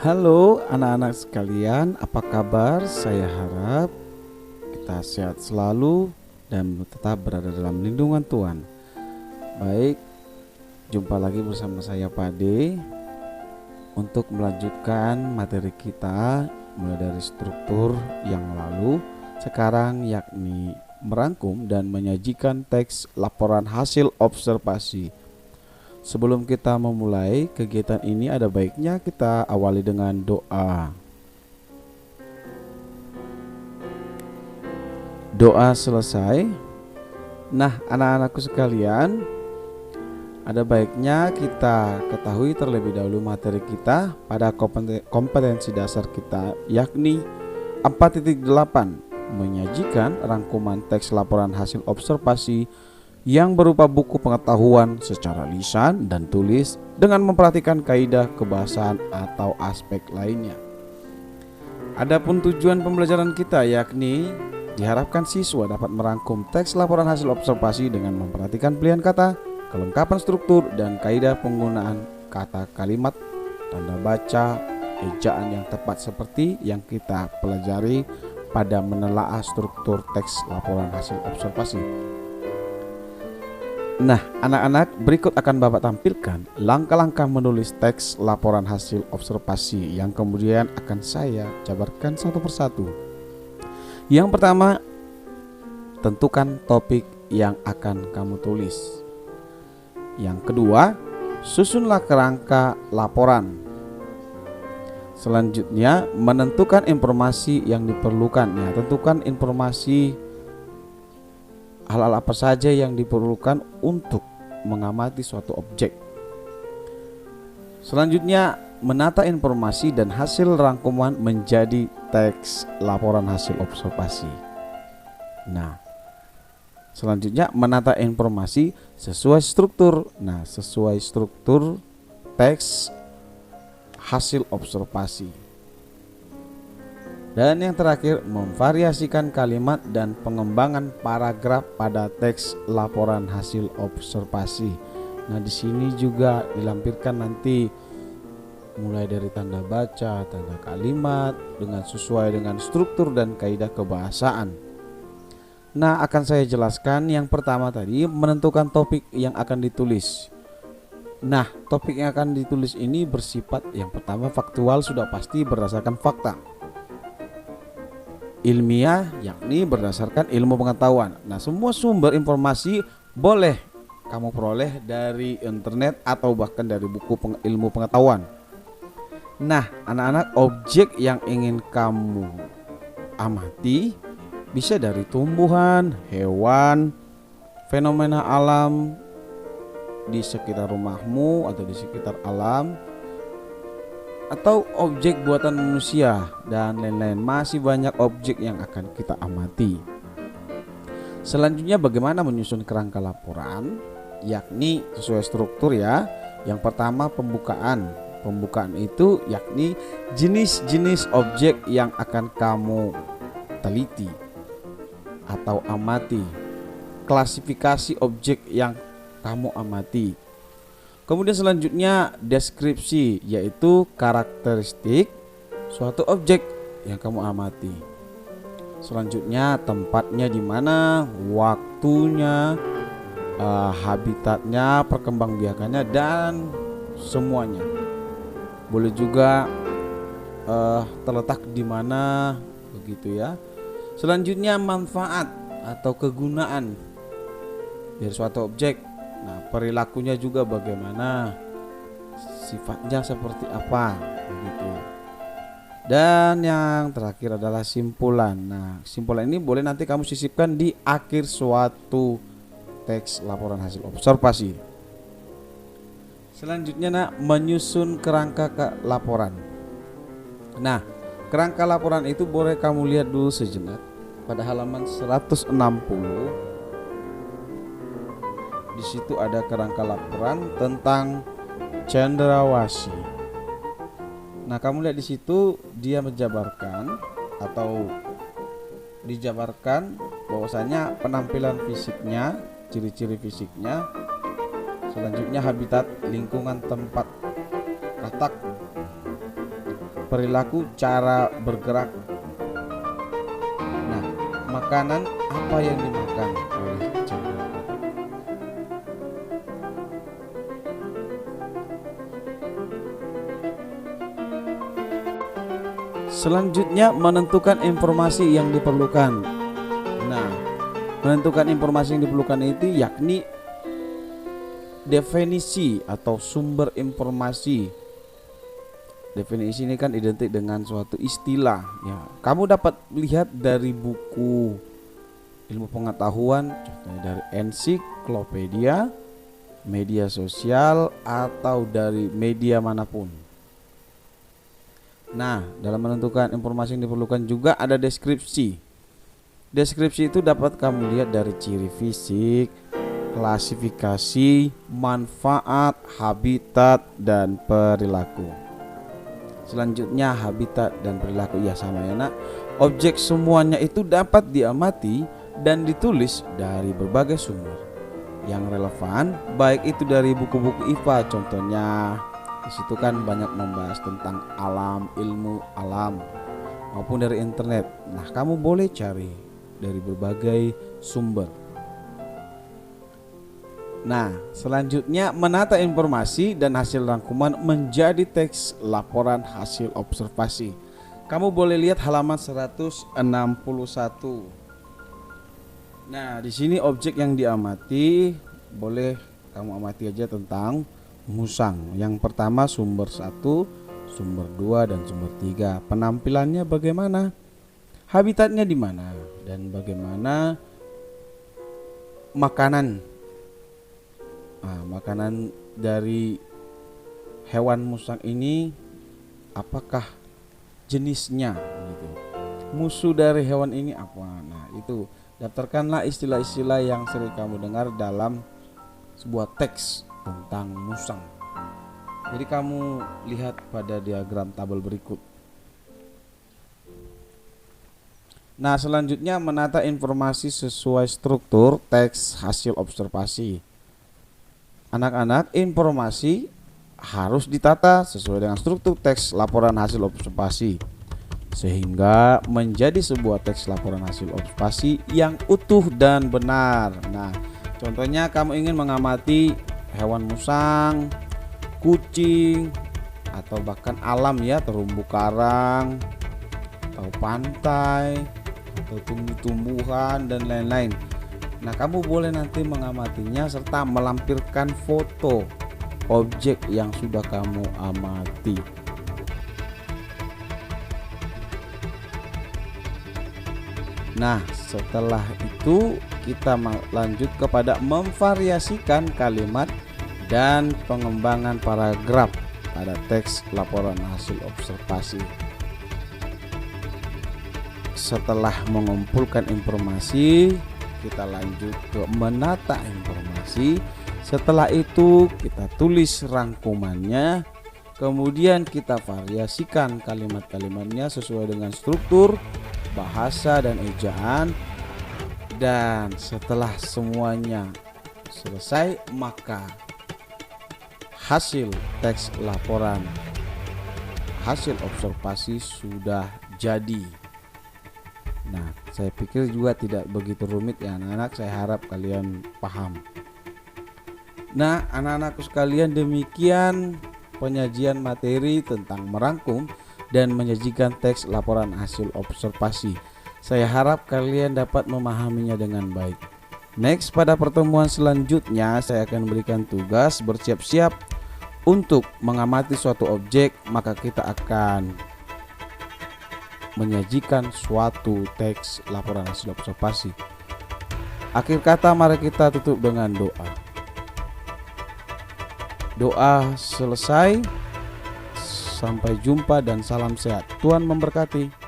Halo anak-anak sekalian, apa kabar? Saya harap kita sehat selalu dan tetap berada dalam lindungan Tuhan. Baik, jumpa lagi bersama saya Pade untuk melanjutkan materi kita mulai dari struktur yang lalu. Sekarang yakni merangkum dan menyajikan teks laporan hasil observasi. Sebelum kita memulai kegiatan ini, ada baiknya kita awali dengan doa. Doa selesai. Nah, anak-anakku sekalian, ada baiknya kita ketahui terlebih dahulu materi kita pada kompetensi dasar kita, yakni 4.8, menyajikan rangkuman teks laporan hasil observasi yang berupa buku pengetahuan secara lisan dan tulis dengan memperhatikan kaidah kebahasaan atau aspek lainnya. Adapun tujuan pembelajaran kita yakni diharapkan siswa dapat merangkum teks laporan hasil observasi dengan memperhatikan pilihan kata, kelengkapan struktur dan kaidah penggunaan kata kalimat, tanda baca, ejaan yang tepat seperti yang kita pelajari pada menelaah struktur teks laporan hasil observasi. Nah, anak-anak, berikut akan Bapak tampilkan langkah-langkah menulis teks laporan hasil observasi yang kemudian akan saya jabarkan satu persatu. Yang pertama, tentukan topik yang akan kamu tulis. Yang kedua, susunlah kerangka laporan. Selanjutnya, menentukan informasi yang diperlukan. Ya, tentukan informasi hal-hal apa saja yang diperlukan untuk mengamati suatu objek. Selanjutnya, menata informasi dan hasil rangkuman menjadi teks laporan hasil observasi. Nah, selanjutnya menata informasi sesuai struktur. Nah, sesuai struktur teks hasil observasi. Dan yang terakhir, memvariasikan kalimat dan pengembangan paragraf pada teks laporan hasil observasi. Nah, di sini juga dilampirkan nanti mulai dari tanda baca, tanda kalimat dengan sesuai dengan struktur dan kaidah kebahasaan. Nah, akan saya jelaskan yang pertama tadi, menentukan topik yang akan ditulis. Nah, topik yang akan ditulis ini bersifat yang pertama faktual, sudah pasti berdasarkan fakta. Ilmiah, yakni berdasarkan ilmu pengetahuan. Nah, semua sumber informasi boleh kamu peroleh dari internet atau bahkan dari buku ilmu pengetahuan. Nah, anak-anak, objek yang ingin kamu amati bisa dari tumbuhan, hewan, fenomena alam di sekitar rumahmu atau di sekitar alam, atau objek buatan manusia dan lain-lain. Masih banyak objek yang akan kita amati. Selanjutnya, bagaimana menyusun kerangka laporan, yakni sesuai struktur ya. Yang pertama, pembukaan. Pembukaan itu yakni jenis-jenis objek yang akan kamu teliti atau amati. Klasifikasi objek yang kamu amati. Kemudian selanjutnya deskripsi, yaitu karakteristik suatu objek yang kamu amati. Selanjutnya tempatnya di mana, waktunya, habitatnya, perkembangbiakannya dan semuanya. Boleh juga terletak di mana, begitu ya. Selanjutnya manfaat atau kegunaan dari suatu objek. Nah, perilakunya juga bagaimana, sifatnya seperti apa, begitu. Dan yang terakhir adalah simpulan. Nah, simpulan ini boleh nanti kamu sisipkan di akhir suatu teks laporan hasil observasi. Selanjutnya, menyusun kerangka laporan. Nah, kerangka laporan itu boleh kamu lihat dulu sejenak pada halaman 160. Di situ ada kerangka laporan tentang cendrawasih. Nah, kamu lihat di situ dia menjabarkan atau dijabarkan bahwasanya penampilan fisiknya, ciri-ciri fisiknya, selanjutnya habitat lingkungan tempat katak, perilaku, cara bergerak. Nah, makanan apa yang dimakan oleh cendekiawan? Selanjutnya, menentukan informasi yang diperlukan. Nah, menentukan informasi yang diperlukan itu yakni definisi atau sumber informasi. Definisi ini kan identik dengan suatu istilah ya. Kamu dapat lihat dari buku ilmu pengetahuan, contohnya dari ensiklopedia, media sosial, atau dari media manapun. Nah, dalam menentukan informasi yang diperlukan juga ada deskripsi. Deskripsi itu dapat kamu lihat dari ciri fisik, klasifikasi, manfaat, habitat, dan perilaku. Selanjutnya habitat dan perilaku, ya sama ya nak. Objek semuanya itu dapat diamati dan ditulis dari berbagai sumber yang relevan, baik itu dari buku-buku IPA contohnya. Di situ kan banyak membahas tentang alam, ilmu alam, maupun dari internet. Nah, kamu boleh cari dari berbagai sumber. Nah, selanjutnya menata informasi dan hasil rangkuman menjadi teks laporan hasil observasi. Kamu boleh lihat halaman 161. Nah, di sini objek yang diamati boleh kamu amati aja tentang musang. Yang pertama sumber 1, sumber 2, dan sumber 3. Penampilannya bagaimana? Habitatnya di mana? Dan bagaimana makanan? Nah, makanan dari hewan musang ini apakah jenisnya gitu. Musuh dari hewan ini apa? Nah, itu daftarkanlah istilah-istilah yang sering kamu dengar dalam sebuah teks tentang musang. Jadi kamu lihat pada diagram tabel berikut. Nah, selanjutnya menata informasi sesuai struktur teks hasil observasi. Anak-anak, informasi harus ditata sesuai dengan struktur teks laporan hasil observasi sehingga menjadi sebuah teks laporan hasil observasi yang utuh dan benar. Nah, contohnya kamu ingin mengamati hewan musang, kucing, atau bahkan alam ya, terumbu karang, atau pantai, atau tumbuh-tumbuhan dan lain-lain. Nah, kamu boleh nanti mengamatinya serta melampirkan foto objek yang sudah kamu amati. Nah, setelah itu kita lanjut kepada memvariasikan kalimat dan pengembangan paragraf pada teks laporan hasil observasi. Setelah mengumpulkan informasi, kita lanjut ke menata informasi. Setelah itu kita tulis rangkumannya, kemudian kita variasikan kalimat-kalimatnya sesuai dengan struktur, bahasa, dan ejaan. Dan setelah semuanya selesai, maka hasil teks laporan hasil observasi sudah jadi. Nah, saya pikir juga tidak begitu rumit ya anak-anak, saya harap kalian paham. Nah, anak-anakku sekalian, demikian penyajian materi tentang merangkum dan menyajikan teks laporan hasil observasi. Saya harap kalian dapat memahaminya dengan baik. Next, pada pertemuan selanjutnya saya akan berikan tugas bersiap-siap untuk mengamati suatu objek, maka kita akan menyajikan suatu teks laporan hasil observasi. Akhir kata, mari kita tutup dengan doa. Doa selesai. Sampai jumpa dan salam sehat. Tuhan memberkati.